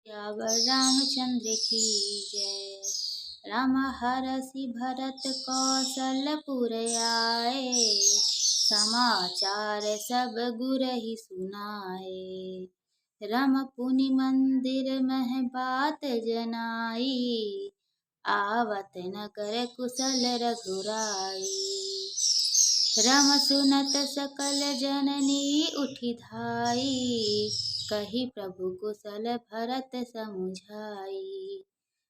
सियावर रामचंद्र की जय। राम हरषि भरत कौशलपुर आए, समाचार सब गुरहि सुनाए। रम पुनि मंदिर मह बात जनाई, आवत नगर कुशल रघुराई। रम सुनत सकल जननी उठि धाई, कही प्रभु कुशल भरत समुझाई।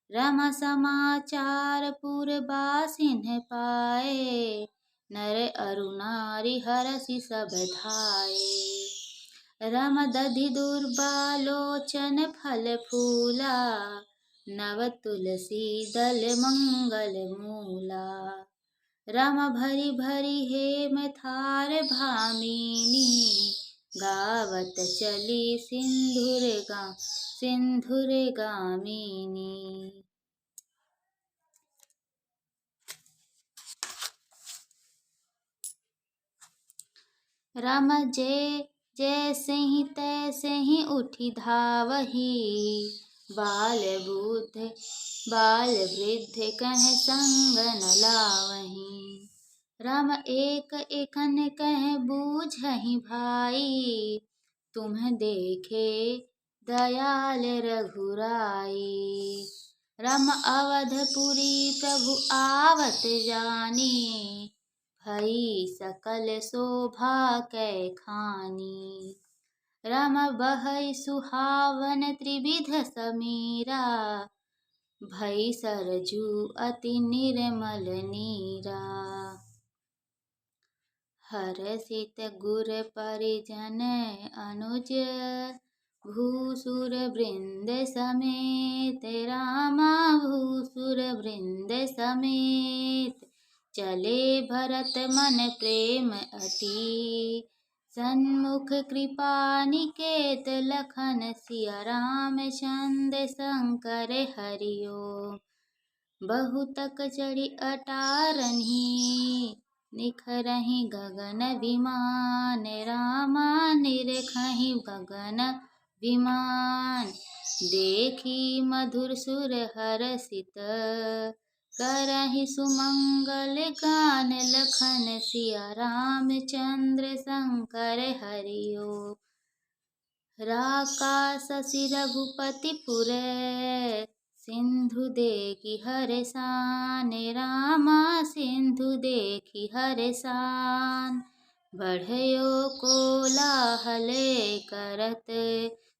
रम समाचार पुरबासिन पाए, नर अरु नारी हरषि सब धाये। रम दधि दुर्बालोचन फल फूला, नव तुलसी दल मंगल मूला। रम भरी भरी हेम थार भामिनी, गावत चली सिंधुर गामिनी। रम जैसे ही तैसे ही उठी धावही, बाल वृद्ध कह संग न लावही। रम एक एखन कह बूझहि भाई, तुम देखे दयाल रघुराई। रम अवधपुरी प्रभु आवत जानी, भई सकल शोभा कै खानी। रम बहै सुहावन त्रिविध समीरा, भई सरजू अति निर्मल नीरा। हरषित गुर परिजन अनुज, भूसुर वृंद समेत। रामा भूसुर वृंद समेत, चले भरत मन प्रेम अति। सन्मुख कृपा निकेत लखन, सिया रामचंद्र शंकर हरि ओम। बहुतक चढ़ी अटारही, निखरहि गगन विमान। रामा निरखहि गगन विमान, देखी मधुर सुर हरषित। करहि सुमंगल गान लखन, सिया रामचंद्र शंकर हरि ओम। राका शशि रघुपति पुर, सिंधु देखि हर्षान। रामा सिंधु देखि हर्षान, बढ़यो कोलाहल करत।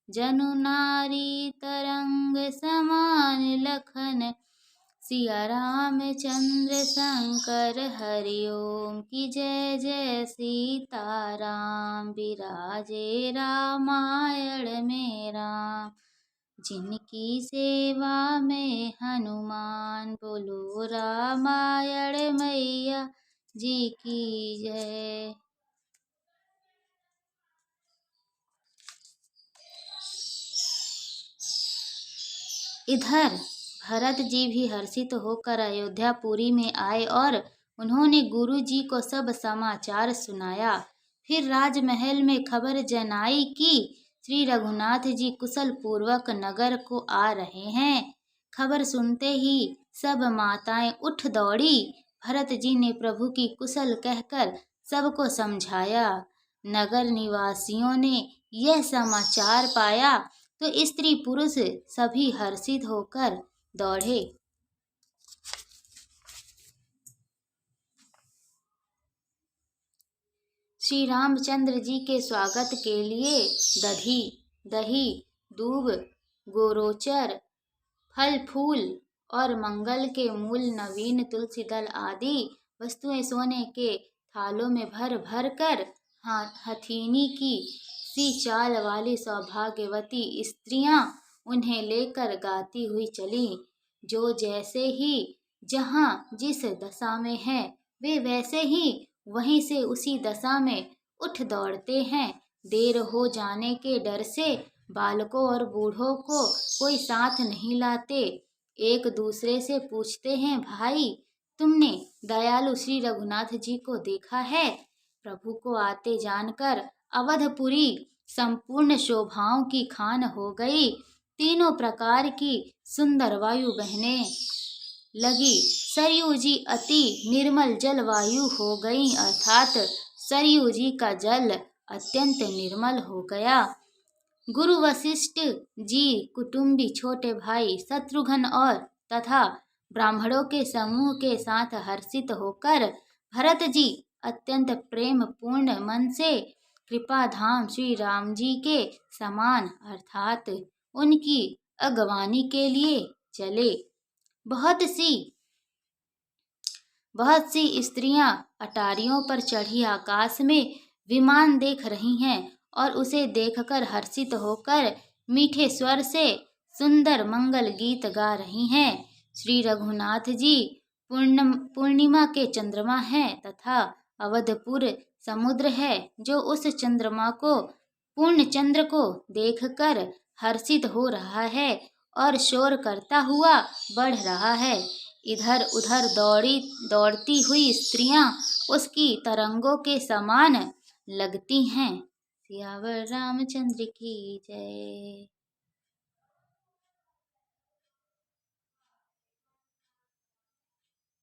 जनु नारी तरंग समान लखन, सिया रामचंद्र शंकर हरि ओम की जय। जय सीताराम बिराजे रामायण में राम, जिनकी सेवा में हनुमान। बोलो रामायण मैया जी की जय। इधर भरत जी भी हर्षित होकर अयोध्यापुरी में आए और उन्होंने गुरु जी को सब समाचार सुनाया। फिर राजमहल में खबर जनाई कि श्री रघुनाथ जी कुशल पूर्वक नगर को आ रहे हैं। खबर सुनते ही सब माताएं उठ दौड़ी। भरत जी ने प्रभु की कुशल कहकर सबको समझाया। नगर निवासियों ने यह समाचार पाया तो स्त्री पुरुष सभी हर्षित होकर दौड़े। श्री रामचंद्र जी के स्वागत के लिए दही, दूब, गोरोचर, फल फूल और मंगल के मूल, नवीन तुलसी दल आदि वस्तुएं सोने के थालों में भर भर कर हथिनी की सी चाल वाली सौभाग्यवती स्त्रियां उन्हें लेकर गाती हुई चली। जो जैसे ही जहां जिस दशा में है वे वैसे ही वहीं से उसी दशा में उठ दौड़ते हैं। देर हो जाने के डर से बालकों और बूढ़ों को कोई साथ नहीं लाते। एक दूसरे से पूछते हैं, भाई तुमने दयालु श्री रघुनाथ जी को देखा है? प्रभु को आते जानकर अवधपुरी संपूर्ण शोभाओं की खान हो गई। तीनों प्रकार की सुंदर वायु बहने लगी। सरयू जी अति निर्मल जल वायु हो गई, अर्थात सरयू जी का जल अत्यंत निर्मल हो गया। गुरु वशिष्ठ जी कुटुंबी छोटे भाई शत्रुघ्न और तथा ब्राह्मणों के समूह के साथ हर्षित होकर भरत जी अत्यंत प्रेम पूर्ण मन से कृपा धाम श्री राम जी के समान अर्थात उनकी अगवानी के लिए चले। बहुत सी स्त्रियां अटारियों पर चढ़ी आकाश में विमान देख रही हैं और उसे देखकर हर्षित होकर मीठे स्वर से सुंदर मंगल गीत गा रही हैं। श्री रघुनाथ जी पूर्णिमा के चंद्रमा हैं तथा अवधपुर समुद्र है जो उस चंद्रमा को पूर्ण चंद्र को देखकर हर्षित हो रहा है और शोर करता हुआ बढ़ रहा है। इधर उधर दौड़ती हुई स्त्रियां उसकी तरंगों के समान लगती हैं। सियावर रामचंद्र की जय।